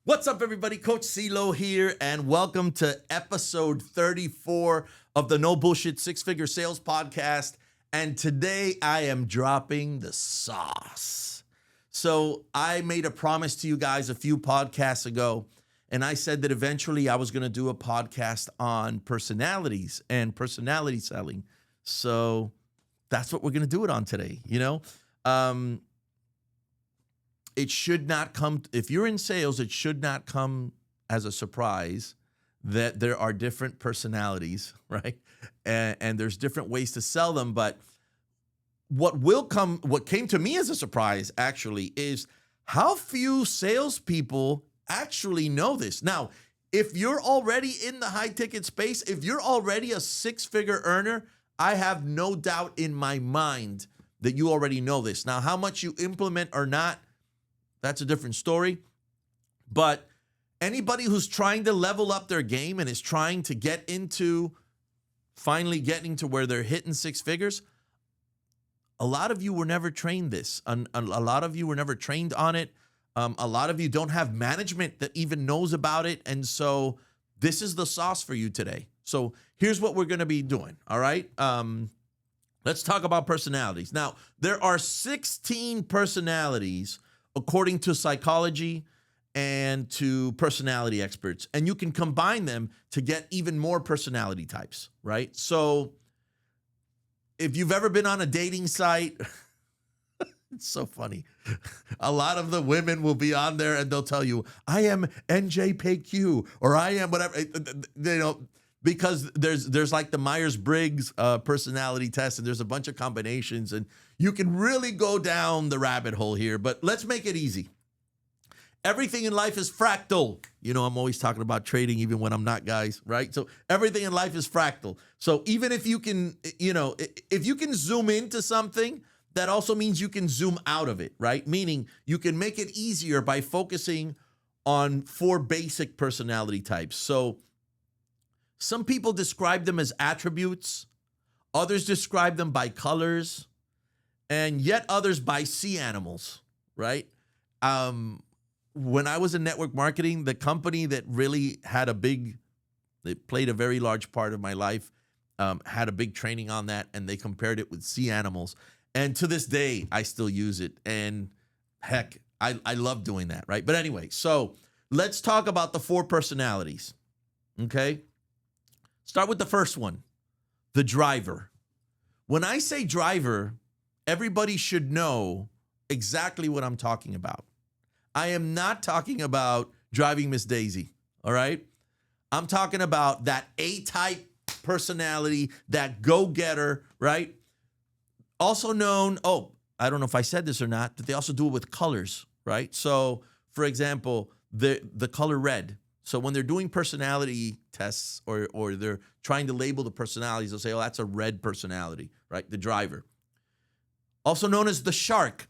What's up, everybody? Coach Ceelo here, and welcome to episode 34 of the No Bullshit Six Figure Sales Podcast. And today I am dropping the sauce. So I made a promise to you guys a few podcasts ago, and I said that eventually I was going to do a podcast on personalities and personality selling. So that's what we're going to do it on today, It should not come, if you're in sales, it should not come as a surprise that there are different personalities, right? And there's different ways to sell them. But what came to me as a surprise actually is how few salespeople actually know this. Now, if you're already in the high ticket space, if you're already a six-figure earner, I have no doubt in my mind that you already know this. Now, how much you implement or not, that's a different story. But anybody who's trying to level up their game and is trying to get into finally getting to where they're hitting six figures, a lot of you were never trained this. A lot of you were never trained on it. A lot of you don't have management that even knows about it. And so this is the sauce for you today. So here's what we're going to be doing. All right. Let's talk about personalities. Now, there are 16 personalities according to psychology and to personality experts. And you can combine them to get even more personality types, right? So if you've ever been on a dating site, it's so funny. A lot of the women will be on there and they'll tell you, I am NJPQ or I am whatever, because there's like the Myers-Briggs personality test, and there's a bunch of combinations, and you can really go down the rabbit hole here, but let's make it easy. Everything in life is fractal. I'm always talking about trading even when I'm not, guys, right? So everything in life is fractal. So even if you can, if you can zoom into something, that also means you can zoom out of it, right? Meaning you can make it easier by focusing on 4 basic personality types. So some people describe them as attributes, others describe them by colors, and yet others by sea animals, right? When I was in network marketing, the company that really had it played a very large part of my life, had a big training on that, and they compared it with sea animals. And to this day, I still use it. And heck, I love doing that, right? But anyway, so let's talk about the 4 personalities, okay? Start with the first one, the driver. When I say driver, everybody should know exactly what I'm talking about. I am not talking about driving Miss Daisy, all right? I'm talking about that A-type personality, that go-getter, right? Also known, I don't know if I said this or not, but they also do it with colors, right? So, for example, the color red. So when they're doing personality tests or they're trying to label the personalities, they'll say, that's a red personality, right? The driver. Also known as the shark.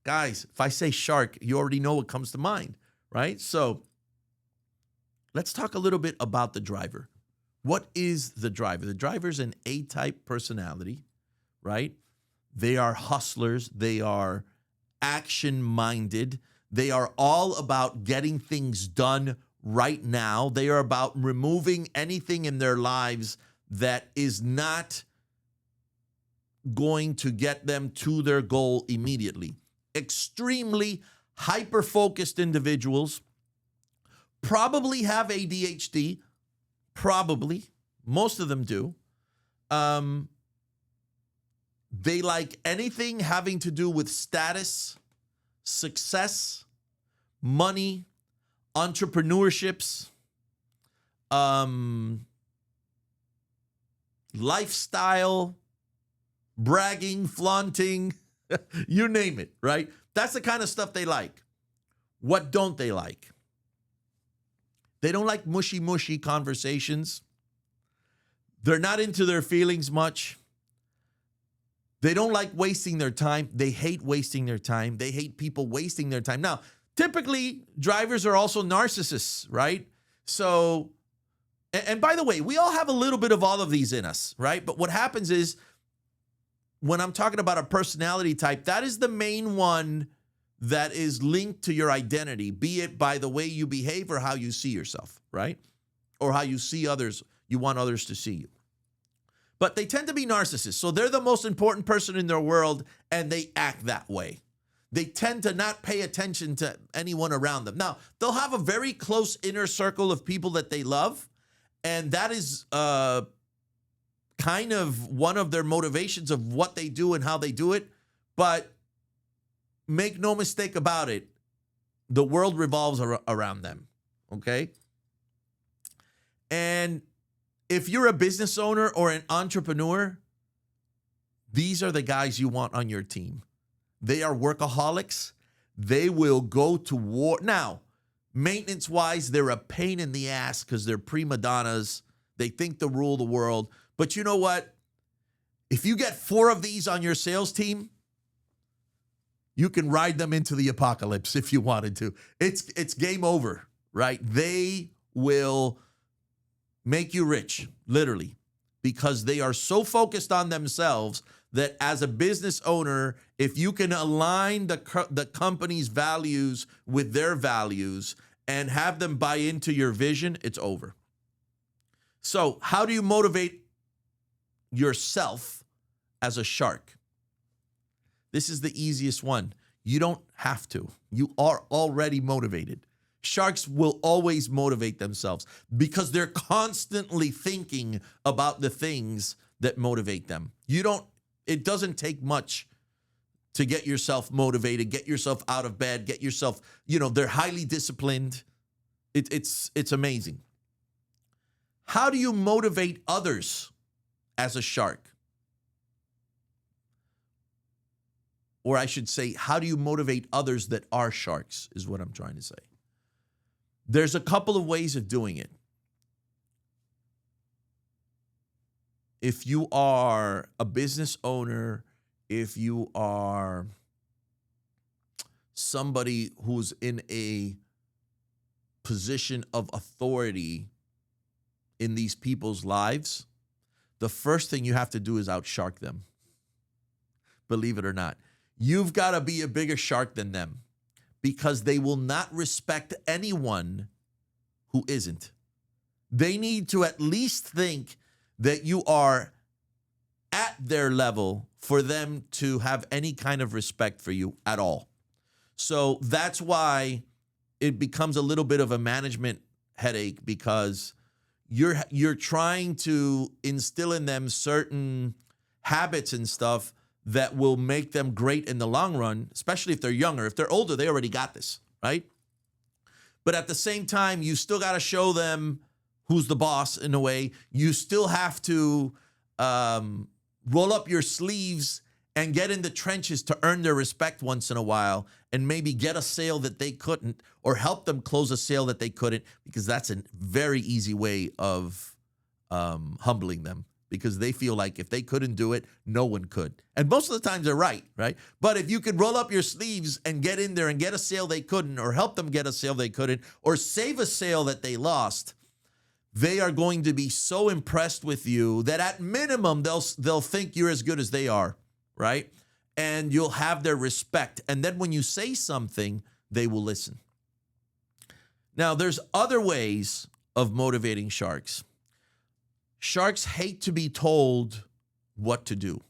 Guys, if I say shark, you already know what comes to mind, right? So let's talk a little bit about the driver. What is the driver? The driver is an A-type personality, right? They are hustlers. They are action-minded. They are all about getting things done right now. They are about removing anything in their lives that is not going to get them to their goal immediately. Extremely hyper-focused individuals, probably have ADHD, probably. Most of them do. They like anything having to do with status, success, money, entrepreneurships, lifestyle, bragging, flaunting, you name it, right? That's the kind of stuff they like. What don't they like? They don't like mushy conversations. They're not into their feelings much. They don't like wasting their time. They hate wasting their time. They hate people wasting their time. Now, typically, drivers are also narcissists, right? So, and by the way, we all have a little bit of all of these in us, right? But what happens is when I'm talking about a personality type, that is the main one that is linked to your identity, be it by the way you behave or how you see yourself, right? Or how you see others, you want others to see you. But they tend to be narcissists. So they're the most important person in their world, and they act that way. They tend to not pay attention to anyone around them. Now, they'll have a very close inner circle of people that they love, and that is kind of one of their motivations of what they do and how they do it. But make no mistake about it, the world revolves around them, okay? And if you're a business owner or an entrepreneur, these are the guys you want on your team. They are workaholics. They will go to war. Now, maintenance-wise, they're a pain in the ass because they're prima donnas. They think they rule the world. But you know what? If you get 4 of these on your sales team, you can ride them into the apocalypse if you wanted to. It's game over, right? They will make you rich, literally, because they are so focused on themselves that as a business owner, if you can align the company's values with their values and have them buy into your vision, it's over. So how do you motivate yourself as a shark? This is the easiest one. You don't have to. You are already motivated. Sharks will always motivate themselves because they're constantly thinking about the things that motivate them. It doesn't take much to get yourself motivated, get yourself out of bed, get yourself, they're highly disciplined. It's amazing. How do you motivate others as a shark? Or I should say, how do you motivate others that are sharks is what I'm trying to say. There's a couple of ways of doing it. If you are a business owner, if you are somebody who's in a position of authority in these people's lives, the first thing you have to do is outshark them. Believe it or not. You've got to be a bigger shark than them because they will not respect anyone who isn't. They need to at least think that you are at their level for them to have any kind of respect for you at all. So that's why it becomes a little bit of a management headache because you're trying to instill in them certain habits and stuff that will make them great in the long run, especially if they're younger. If they're older, they already got this, right? But at the same time, you still got to show them who's the boss in a way. You still have to roll up your sleeves and get in the trenches to earn their respect once in a while and maybe get a sale that they couldn't or help them close a sale that they couldn't, because that's a very easy way of humbling them, because they feel like if they couldn't do it, no one could. And most of the times they're right? But if you could roll up your sleeves and get in there and get a sale they couldn't, or help them get a sale they couldn't, or save a sale that they lost, they are going to be so impressed with you that at minimum, they'll think you're as good as they are, right? And you'll have their respect. And then when you say something, they will listen. Now, there's other ways of motivating sharks. Sharks hate to be told what to do.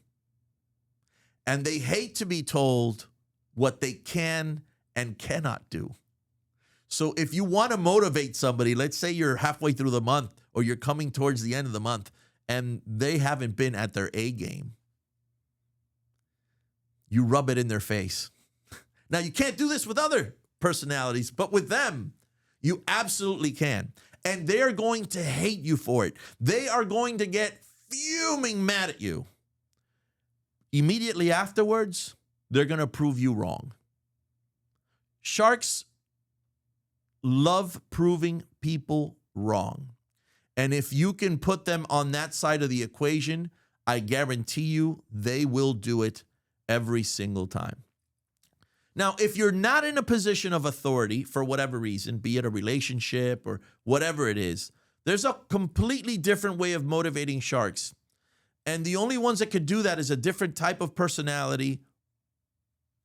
And they hate to be told what they can and cannot do. So if you want to motivate somebody, let's say you're halfway through the month or you're coming towards the end of the month and they haven't been at their A game, you rub it in their face. Now, you can't do this with other personalities, but with them, you absolutely can. And they're going to hate you for it. They are going to get fuming mad at you. Immediately afterwards, they're going to prove you wrong. Sharks love proving people wrong. And if you can put them on that side of the equation, I guarantee you they will do it every single time. Now, if you're not in a position of authority for whatever reason, be it a relationship or whatever it is, there's a completely different way of motivating sharks. And the only ones that could do that is a different type of personality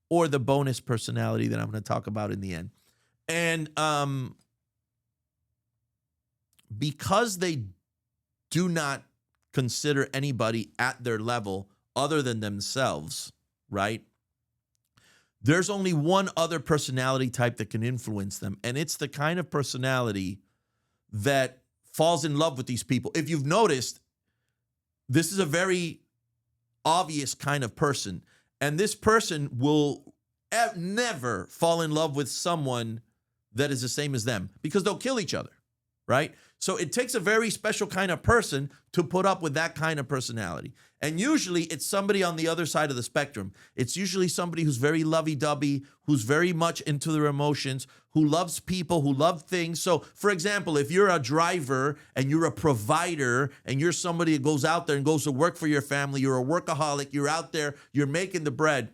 or the bonus personality that I'm going to talk about in the end. And because they do not consider anybody at their level other than themselves, right? There's only one other personality type that can influence them, and it's the kind of personality that falls in love with these people. If you've noticed, this is a very obvious kind of person, and this person will never fall in love with someone that is the same as them because they'll kill each other, right? So it takes a very special kind of person to put up with that kind of personality. And usually it's somebody on the other side of the spectrum. It's usually somebody who's very lovey-dovey, who's very much into their emotions, who loves people, who love things. So, for example, if you're a driver and you're a provider and you're somebody that goes out there and goes to work for your family, you're a workaholic, you're out there, you're making the bread,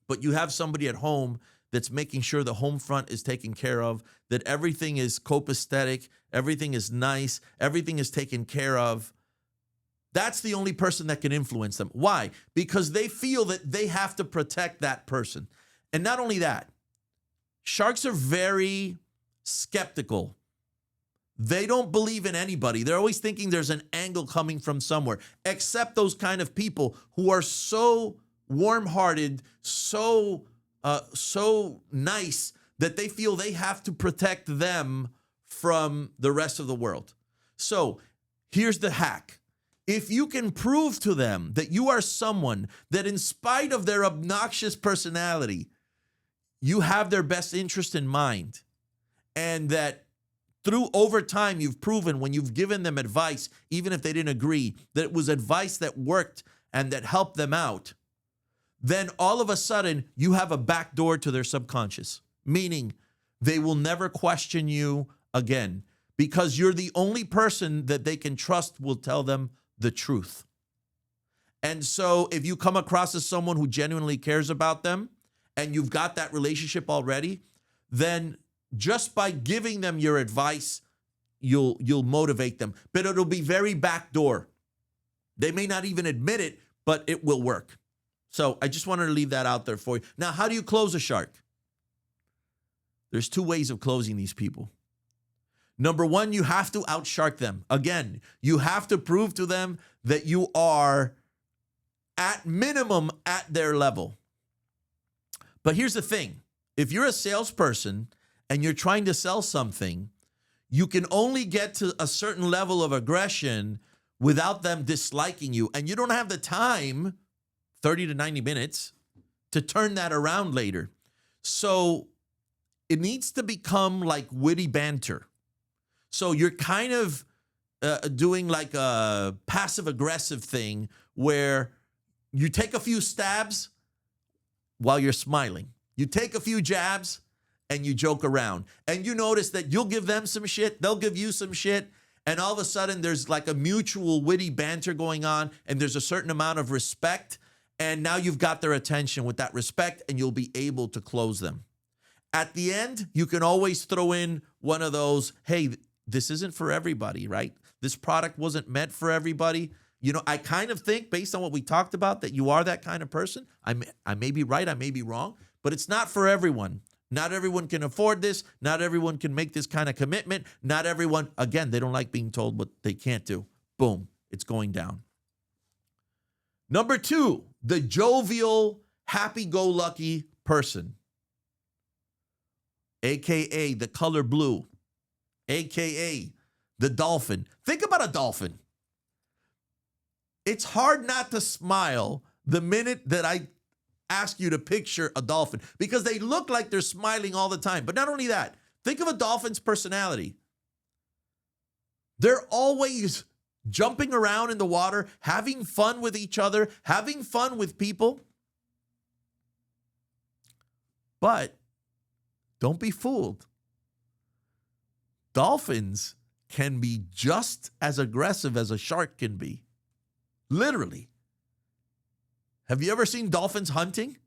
but you have somebody at home that's making sure the home front is taken care of, that everything is copacetic, everything is nice, everything is taken care of. That's the only person that can influence them. Why? Because they feel that they have to protect that person. And not only that, sharks are very skeptical. They don't believe in anybody. They're always thinking there's an angle coming from somewhere, except those kind of people who are so warm-hearted, so nice that they feel they have to protect them from the rest of the world. So here's the hack. If you can prove to them that you are someone that, in spite of their obnoxious personality, you have their best interest in mind, and that through over time you've proven when you've given them advice, even if they didn't agree, that it was advice that worked and that helped them out, then all of a sudden you have a back door to their subconscious, meaning they will never question you again because you're the only person that they can trust will tell them the truth. And so if you come across as someone who genuinely cares about them and you've got that relationship already, then just by giving them your advice, you'll motivate them. But it'll be very backdoor. They may not even admit it, but it will work. So I just wanted to leave that out there for you. Now, how do you close a shark? There's two ways of closing these people. Number one, you have to outshark them. Again, you have to prove to them that you are at minimum at their level. But here's the thing. If you're a salesperson and you're trying to sell something, you can only get to a certain level of aggression without them disliking you. And you don't have the time, 30 to 90 minutes, to turn that around later. So it needs to become like witty banter. So you're kind of doing like a passive-aggressive thing where you take a few stabs while you're smiling. You take a few jabs and you joke around. And you notice that you'll give them some shit, they'll give you some shit, and all of a sudden there's like a mutual witty banter going on, and there's a certain amount of respect, and now you've got their attention with that respect, and you'll be able to close them. At the end, you can always throw in one of those, hey, this isn't for everybody, right? This product wasn't meant for everybody. You know, I kind of think, based on what we talked about, that you are that kind of person. I may be right, I may be wrong, but it's not for everyone. Not everyone can afford this. Not everyone can make this kind of commitment. Not everyone, again, they don't like being told what they can't do. Boom, it's going down. Number two, the jovial, happy-go-lucky person, AKA the color blue, AKA the dolphin. Think about a dolphin. It's hard not to smile the minute that I ask you to picture a dolphin because they look like they're smiling all the time. But not only that, think of a dolphin's personality. They're always jumping around in the water, having fun with each other, having fun with people. But don't be fooled. Dolphins can be just as aggressive as a shark can be. Literally. Have you ever seen dolphins hunting?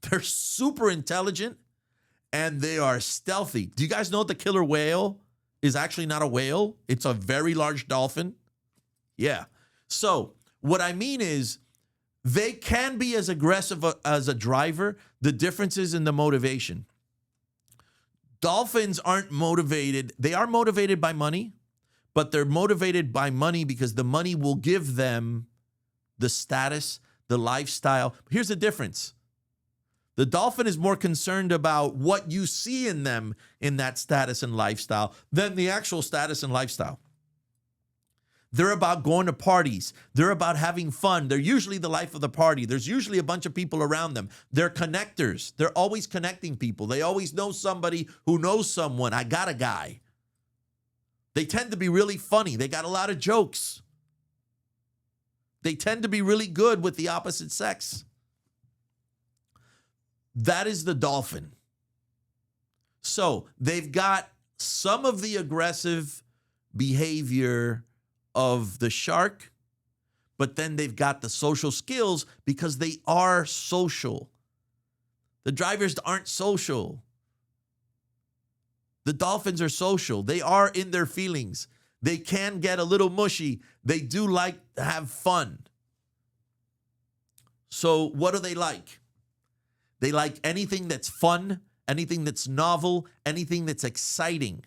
They're super intelligent and they are stealthy. Do you guys know the killer whale is actually not a whale? It's a very large dolphin. Yeah. So what I mean is They can be as aggressive as a driver. The difference is in the motivation. Dolphins aren't motivated. They are motivated by money, but they're motivated by money because the money will give them the status, the lifestyle. Here's the difference. The dolphin is more concerned about what you see in them in that status and lifestyle than the actual status and lifestyle. They're about going to parties. They're about having fun. They're usually the life of the party. There's usually a bunch of people around them. They're connectors. They're always connecting people. They always know somebody who knows someone. I got a guy. They tend to be really funny. They got a lot of jokes. They tend to be really good with the opposite sex. That is the dolphin. So they've got some of the aggressive behavior of the shark, but then they've got the social skills because they are social. The drivers aren't social. The dolphins are social. They are in their feelings. They can get a little mushy. They do like to have fun. So what do they like? They like anything that's fun, anything that's novel, anything that's exciting.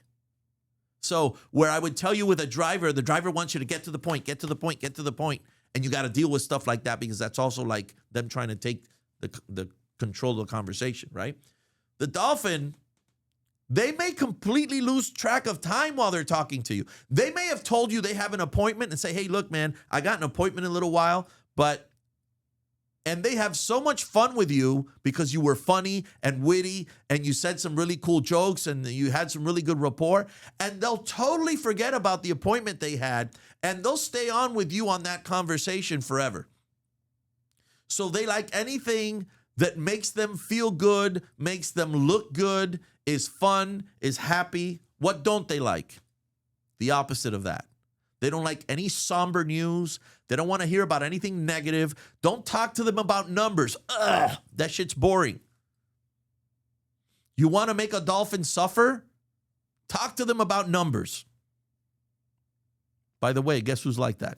So where I would tell you with a driver, the driver wants you to get to the point, get to the point, get to the point. And you got to deal with stuff like that because that's also like them trying to take the control of the conversation, right? The dolphin, they may completely lose track of time while they're talking to you. They may have told you they have an appointment and say, hey, look, man, I got an appointment in a little while, and they have so much fun with you because you were funny and witty and you said some really cool jokes and you had some really good rapport, and they'll totally forget about the appointment they had and they'll stay on with you on that conversation forever. So they like anything that makes them feel good, makes them look good, is fun, is happy. What don't they like? The opposite of that. They don't like any somber news. They don't want to hear about anything negative. Don't talk to them about numbers. Ugh, that shit's boring. You want to make a dolphin suffer? Talk to them about numbers. By the way, guess who's like that?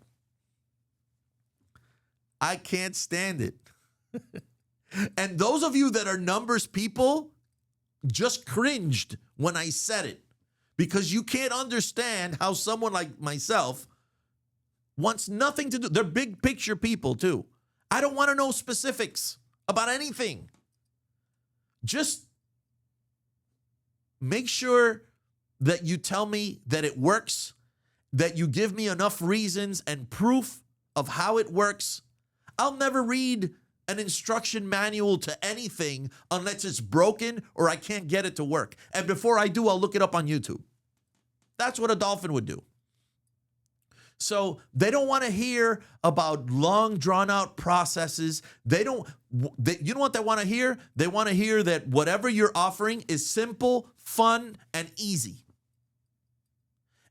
I can't stand it. And those of you that are numbers people just cringed when I said it because you can't understand how someone like myself wants nothing to do. They're big picture people too. I don't want to know specifics about anything. Just make sure that you tell me that it works, that you give me enough reasons and proof of how it works. I'll never read an instruction manual to anything unless it's broken or I can't get it to work. And before I do, I'll look it up on YouTube. That's what a dolphin would do. So they don't want to hear about long, drawn-out processes. You know what they want to hear? They want to hear that whatever you're offering is simple, fun, and easy.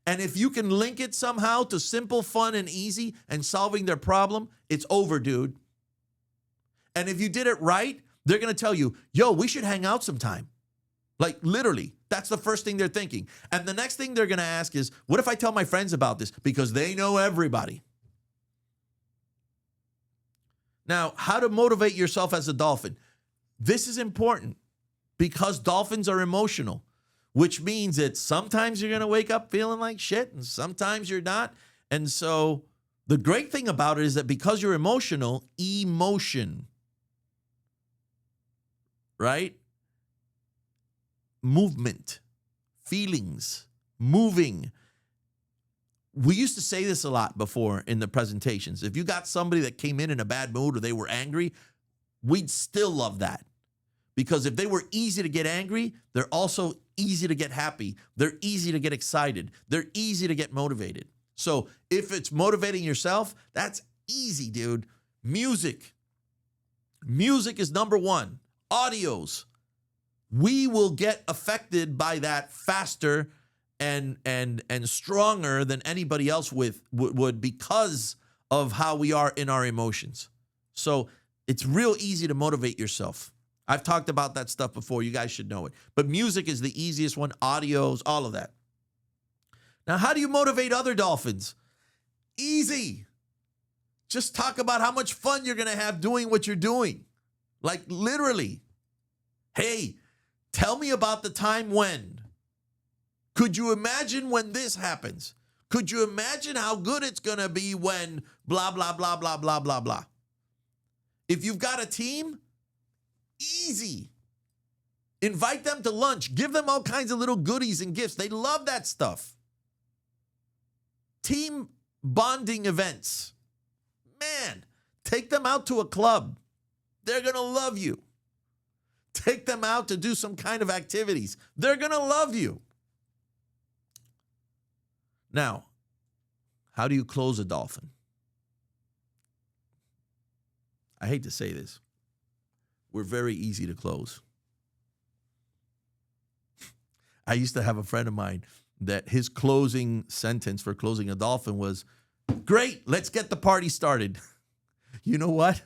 And if you can link it somehow to simple, fun, and easy and solving their problem, it's over, dude. And if you did it right, they're going to tell you, yo, we should hang out sometime. Like literally, that's the first thing they're thinking. And the next thing they're going to ask is, what if I tell my friends about this? Because they know everybody. Now, how to motivate yourself as a dolphin. This is important because dolphins are emotional, which means that sometimes you're going to wake up feeling like shit and sometimes you're not. And so the great thing about it is that because you're emotional, emotion, right? Movement, feelings, moving. We used to say this a lot before in the presentations. If you got somebody that came in a bad mood or they were angry, we'd still love that. Because if they were easy to get angry, they're also easy to get happy. They're easy to get excited. They're easy to get motivated. So if it's motivating yourself, that's easy, dude. Music. Music is number one. Audios. We will get affected by that faster and stronger than anybody else would because of how we are in our emotions. So it's real easy to motivate yourself. I've talked about that stuff before. You guys should know it. But music is the easiest one. Audios, all of that. Now, how do you motivate other dolphins? Easy. Just talk about how much fun you're going to have doing what you're doing. Like literally. Hey, tell me about the time when. Could you imagine when this happens? Could you imagine how good it's going to be when blah, blah, blah, blah, blah, blah, blah. If you've got a team, easy. Invite them to lunch. Give them all kinds of little goodies and gifts. They love that stuff. Team bonding events. Man, take them out to a club. They're going to love you. Take them out to do some kind of activities. They're going to love you. Now, how do you close a dolphin? I hate to say this. We're very easy to close. I used to have a friend of mine that his closing sentence for closing a dolphin was, great, let's get the party started. You know what?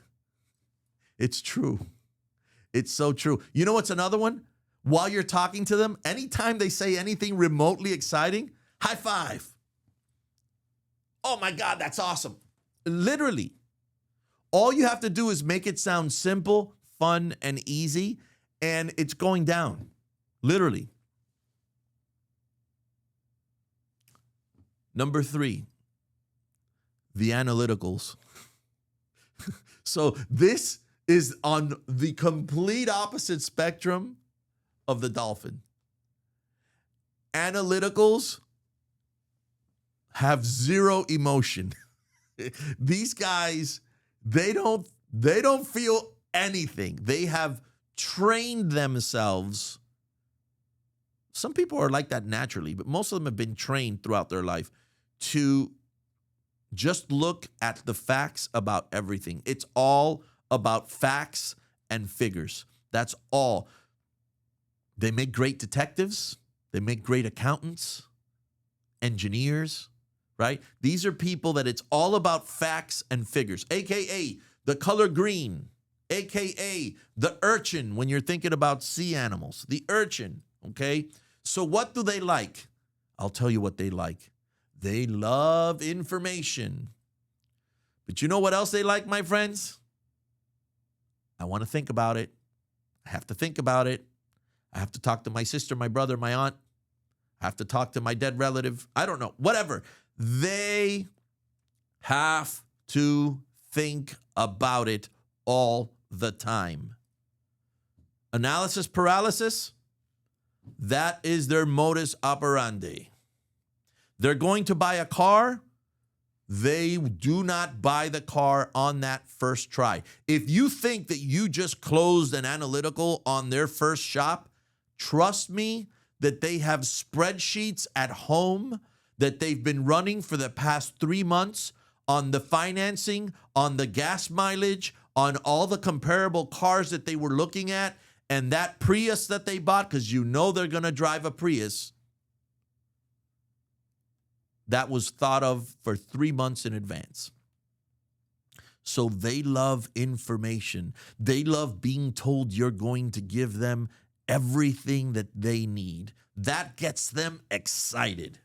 It's true. It's so true. You know what's another one? While you're talking to them, anytime they say anything remotely exciting, high five. Oh my God, that's awesome. Literally. All you have to do is make it sound simple, fun, and easy, and it's going down. Literally. Number 3, the analyticals. So this is on the complete opposite spectrum of the dolphin. Analyticals have zero emotion. These guys, they don't feel anything. They have trained themselves. Some people are like that naturally, but most of them have been trained throughout their life to just look at the facts about everything. It's all about facts and figures. That's all. They make great detectives. They make great accountants, engineers, right? These are people that it's all about facts and figures, AKA the color green, AKA the urchin when you're thinking about sea animals, the urchin, okay? So what do they like? I'll tell you what they like. They love information. But you know what else they like, my friends? I want to think about it. I have to think about it. I have to talk to my sister, my brother, my aunt. I have to talk to my dead relative. I don't know. Whatever. They have to think about it all the time. Analysis paralysis, that is their modus operandi. They're going to buy a car. They do not buy the car on that first try. If you think that you just closed an analytical on their first shop, trust me that they have spreadsheets at home that they've been running for the past 3 months on the financing, on the gas mileage, on all the comparable cars that they were looking at, and that Prius that they bought, because you know they're going to drive a Prius, that was thought of for 3 months in advance. So they love information. They love being told you're going to give them everything that they need. That gets them excited.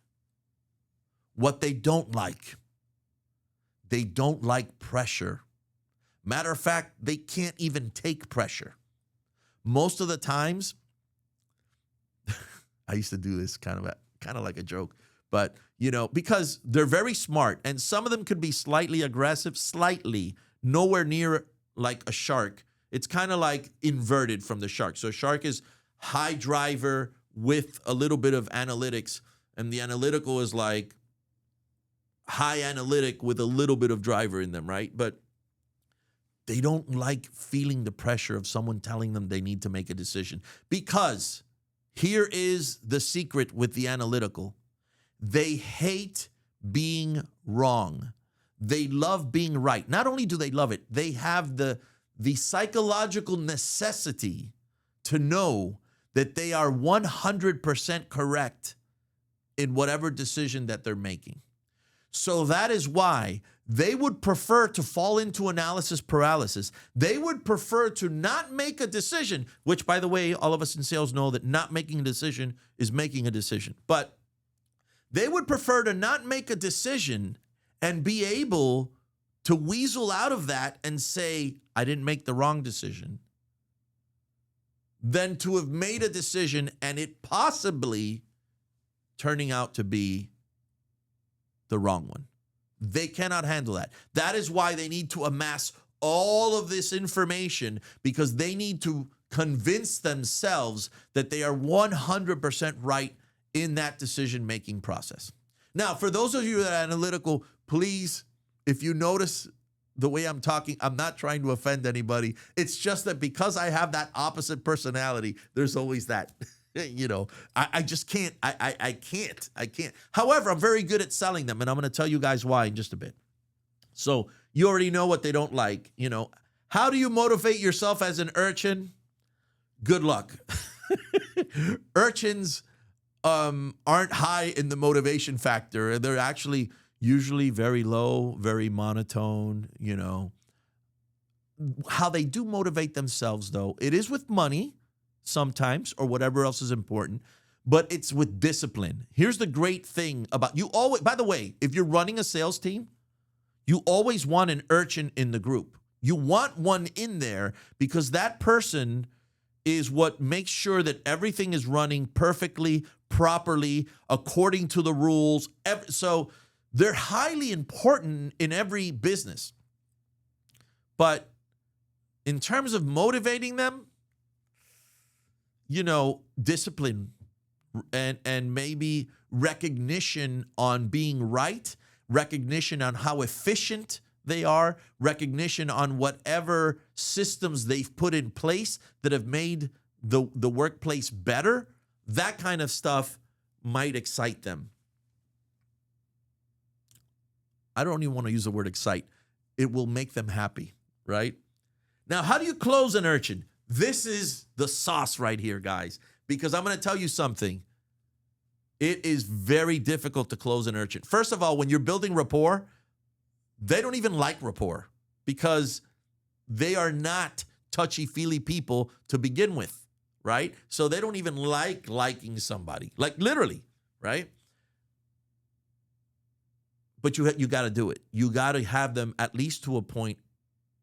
What they don't like pressure. Matter of fact, they can't even take pressure. Most of the times, I used to do this kind of like a joke. But, you know, because they're very smart and some of them could be slightly aggressive, slightly, nowhere near like a shark. It's kind of like inverted from the shark. So a shark is high driver with a little bit of analytics, and the analytical is like high analytic with a little bit of driver in them, right? But they don't like feeling the pressure of someone telling them they need to make a decision, because here is the secret with the analytical. They hate being wrong. They love being right. Not only do they love it, they have the psychological necessity to know that they are 100% correct in whatever decision that they're making. So that is why they would prefer to fall into analysis paralysis. They would prefer to not make a decision, which, by the way, all of us in sales know that not making a decision is making a decision. But they would prefer to not make a decision and be able to weasel out of that and say, I didn't make the wrong decision, than to have made a decision and it possibly turning out to be the wrong one. They cannot handle that. That is why they need to amass all of this information, because they need to convince themselves that they are 100% right in that decision-making process. Now, for those of you that are analytical, please, if you notice the way I'm talking, I'm not trying to offend anybody. It's just that because I have that opposite personality, there's always that. I just can't. I can't. However, I'm very good at selling them, and I'm going to tell you guys why in just a bit. So you already know what they don't like. How do you motivate yourself as an urchin? Good luck. Urchins aren't high in the motivation factor. They're actually usually very low, very monotone. How they do motivate themselves, though, it is with money sometimes, or whatever else is important, but it's with discipline. Here's the great thing about you always, by the way, if you're running a sales team, you always want an urchin in the group. You want one in there because that person is what makes sure that everything is running perfectly, properly, according to the rules. So they're highly important in every business. But in terms of motivating them, discipline and maybe recognition on being right, recognition on how efficient they are, recognition on whatever systems they've put in place that have made the workplace better, that kind of stuff might excite them. I don't even want to use the word excite. It will make them happy, right? Now, how do you close an urchin? This is the sauce right here, guys, because I'm going to tell you something. It is very difficult to close an urchin. First of all, when you're building rapport, they don't even like rapport because they are not touchy-feely people to begin with, right? So they don't even like liking somebody, like literally, right? But you got to do it. You got to have them at least to a point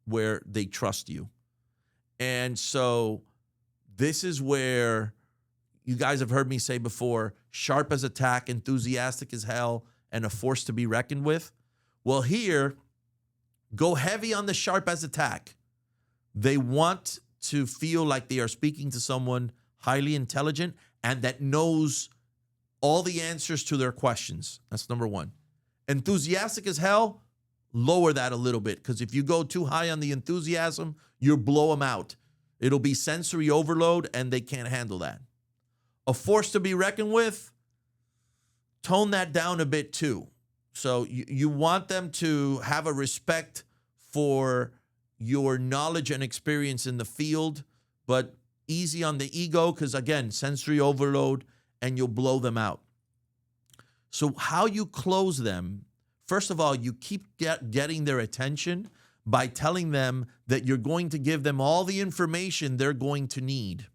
where they trust you. And so this is where you guys have heard me say before, sharp as a tack, enthusiastic as hell, and a force to be reckoned with. Well, here, go heavy on the sharp as a tack. They want to feel like they are speaking to someone highly intelligent and that knows all the answers to their questions. That's number one. Enthusiastic as hell, lower that a little bit, because if you go too high on the enthusiasm, you'll blow them out. It'll be sensory overload, and they can't handle that. A force to be reckoned with, tone that down a bit too. So you want them to have a respect for your knowledge and experience in the field, but easy on the ego, because again, sensory overload, and you'll blow them out. So how you close them, first of all, you keep getting their attention by telling them that you're going to give them all the information they're going to need.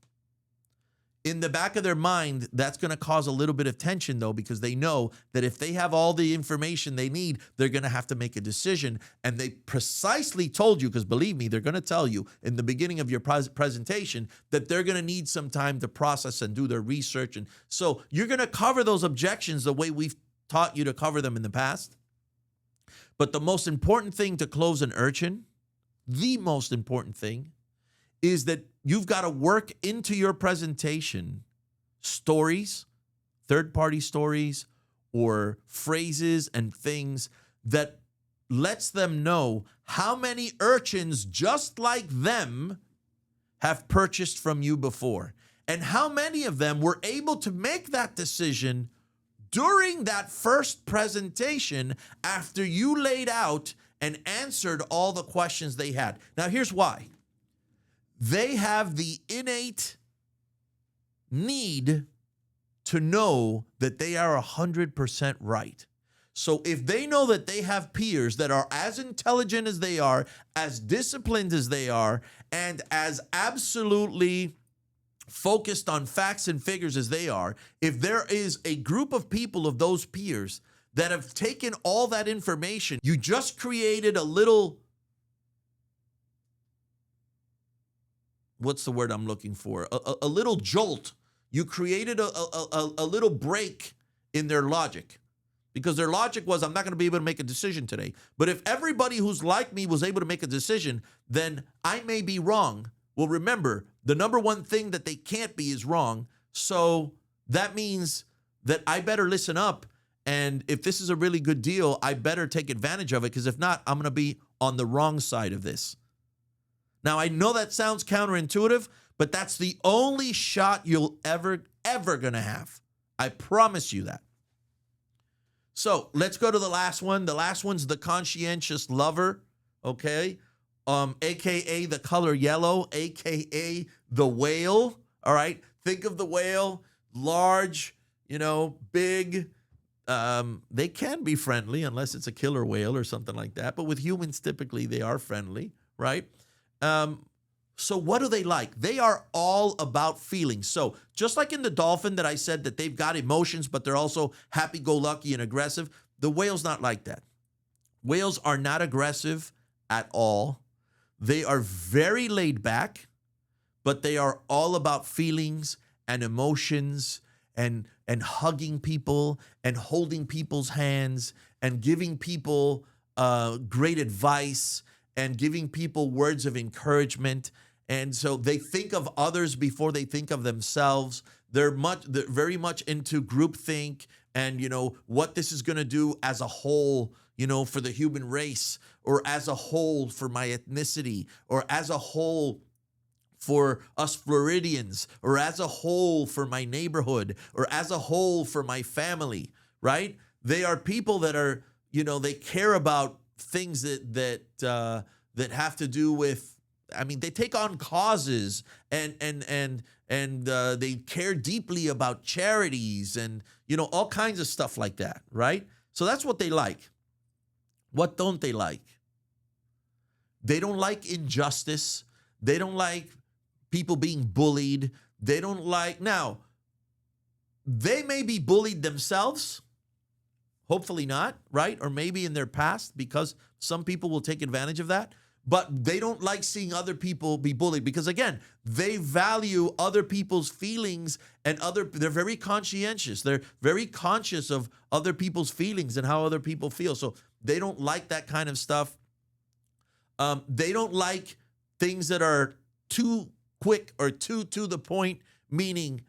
In the back of their mind, that's going to cause a little bit of tension, though, because they know that if they have all the information they need, they're going to have to make a decision. And they precisely told you, because believe me, they're going to tell you in the beginning of your presentation that they're going to need some time to process and do their research. And so you're going to cover those objections the way we've taught you to cover them in the past. But the most important thing to close an urchin, the most important thing, is that you've got to work into your presentation stories, third-party stories, or phrases and things that lets them know how many urchins just like them have purchased from you before, and how many of them were able to make that decision during that first presentation after you laid out and answered all the questions they had. Now, here's why. They have the innate need to know that they are 100% right. So if they know that they have peers that are as intelligent as they are, as disciplined as they are, and as absolutely focused on facts and figures as they are, if there is a group of people of those peers that have taken all that information. You just created a little, what's the word I'm looking for? A little jolt. You created a little break in their logic, because their logic was, I'm not going to be able to make a decision today. But if everybody who's like me was able to make a decision, then I may be wrong. Well, remember, the number one thing that they can't be is wrong. So that means that I better listen up. And if this is a really good deal, I better take advantage of it, because if not, I'm going to be on the wrong side of this. Now, I know that sounds counterintuitive, but that's the only shot you'll ever going to have. I promise you that. So let's go to the last one. The last one's the conscientious lover, okay? AKA the color yellow, AKA the whale, all right? Think of the whale, large, big. They can be friendly unless it's a killer whale or something like that. But with humans, typically, they are friendly, right? So what do they like? They are all about feelings. So just like in the dolphin that I said that they've got emotions, but they're also happy-go-lucky and aggressive, the whale's not like that. Whales are not aggressive at all. They are very laid back, but they are all about feelings and emotions and hugging people and holding people's hands and giving people great advice and giving people words of encouragement. And so they think of others before they think of themselves. They're very much into groupthink and, what this is going to do as a whole, for the human race, or as a whole for my ethnicity, or as a whole for us Floridians, or as a whole for my neighborhood, or as a whole for my family, right? They are people that are, they care about things that have to do with, they take on causes and they care deeply about charities and, all kinds of stuff like that, right? So that's what they like. What don't they like? They don't like injustice. They don't like people being bullied. They don't like, now, they may be bullied themselves. Hopefully not, right? Or maybe in their past, because some people will take advantage of that. But they don't like seeing other people be bullied because, again, they value other people's feelings and they're very conscientious. They're very conscious of other people's feelings and how other people feel. So they don't like that kind of stuff. They don't like things that are too quick or too to the point, meaning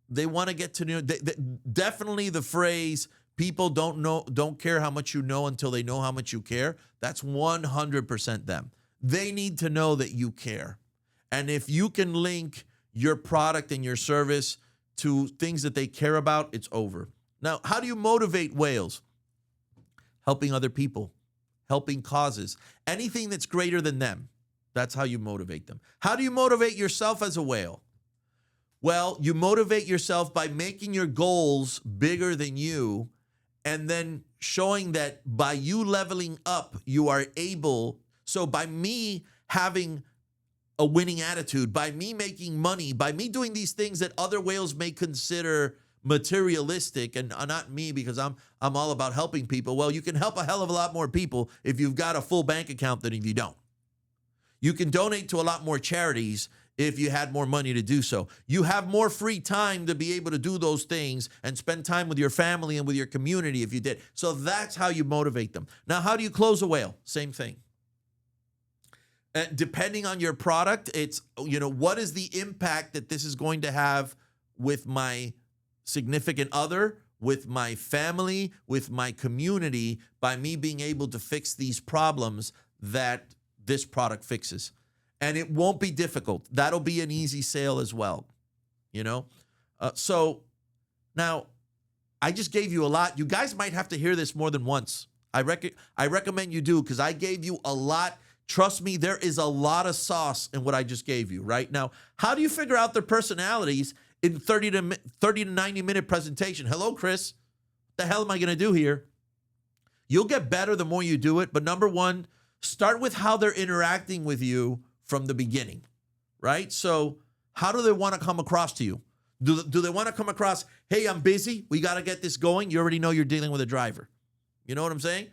they want to get to know. Definitely the phrase, people don't care how much you know until they know how much you care. That's 100% them. They need to know that you care. And if you can link your product and your service to things that they care about, it's over. Now, how do you motivate whales? Helping other people, helping causes, anything that's greater than them. That's how you motivate them. How do you motivate yourself as a whale? Well, you motivate yourself by making your goals bigger than you, and then showing that by you leveling up, you are able. So by me having a winning attitude, by me making money, by me doing these things that other whales may consider materialistic, and not me because I'm all about helping people. Well, you can help a hell of a lot more people if you've got a full bank account than if you don't. You can donate to a lot more charities if you had more money to do so. You have more free time to be able to do those things and spend time with your family and with your community if you did. So that's how you motivate them. Now, how do you close a whale? Same thing. Depending on your product, it's, what is the impact that this is going to have with my significant other, with my family, with my community, by me being able to fix these problems that this product fixes. And it won't be difficult. That'll be an easy sale as well, So now, I just gave you a lot. You guys might have to hear this more than once. I recommend you do, because I gave you a lot. Trust me, there is a lot of sauce in what I just gave you, right? Now, how do you figure out their personalities in 30 to 90 minute presentation? Hello, Chris. What the hell am I going to do here? You'll get better the more you do it. But number one, start with how they're interacting with you from the beginning, right? So how do they want to come across to you? Do they want to come across, hey, I'm busy, we got to get this going? You already know you're dealing with a driver. You know what I'm saying?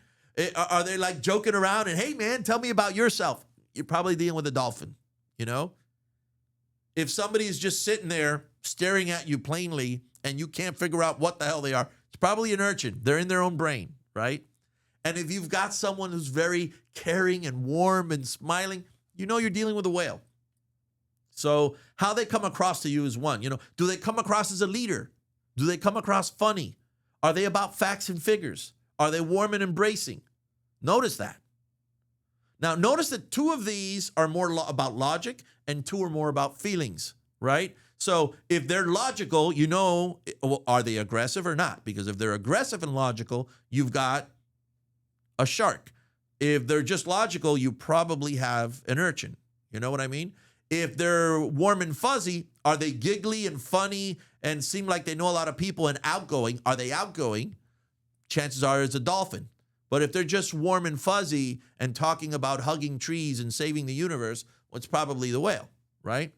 Are they like joking around and, hey, man, tell me about yourself? You're probably dealing with a dolphin, you know? If somebody is just sitting there staring at you plainly and you can't figure out what the hell they are, it's probably an urchin. They're in their own brain, right? And if you've got someone who's very caring and warm and smiling, you know you're dealing with a whale. So how they come across to you is one. You know, do they come across as a leader? Do they come across funny? Are they about facts and figures? Are they warm and embracing? Notice that. Now, notice that two of these are more about logic and two are more about feelings, right? So if they're logical, you know, are they aggressive or not? Because if they're aggressive and logical, you've got a shark. If they're just logical, you probably have an urchin. You know what I mean? If they're warm and fuzzy, are they giggly and funny and seem like they know a lot of people and outgoing? Are they outgoing? Chances are it's a dolphin. But if they're just warm and fuzzy and talking about hugging trees and saving the universe, well, it's probably the whale, right?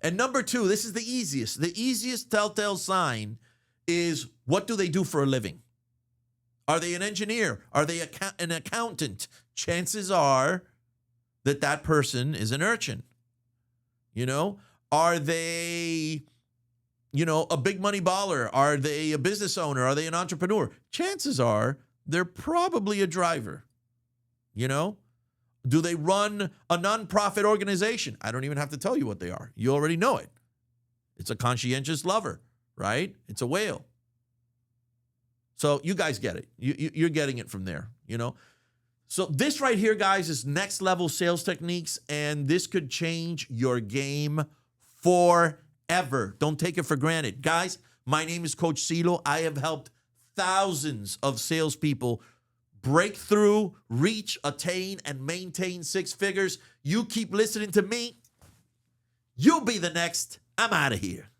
And number two, this is the easiest. The easiest telltale sign is, what do they do for a living? Are they an engineer? Are they an accountant? Chances are that that person is an urchin. You know, are they, you know, a big money baller? Are they a business owner? Are they an entrepreneur? Chances are they're probably a driver. You know, do they run a nonprofit organization? I don't even have to tell you what they are. You already know it. It's a conscientious lover, right? It's a whale. So you guys get it. You're getting it from there, you know. So this right here, guys, is next level sales techniques, and this could change your game forever. Don't take it for granted. Guys, my name is Coach Ceelo. I have helped thousands of salespeople break through, reach, attain, and maintain six figures. You keep listening to me, you'll be the next. I'm out of here.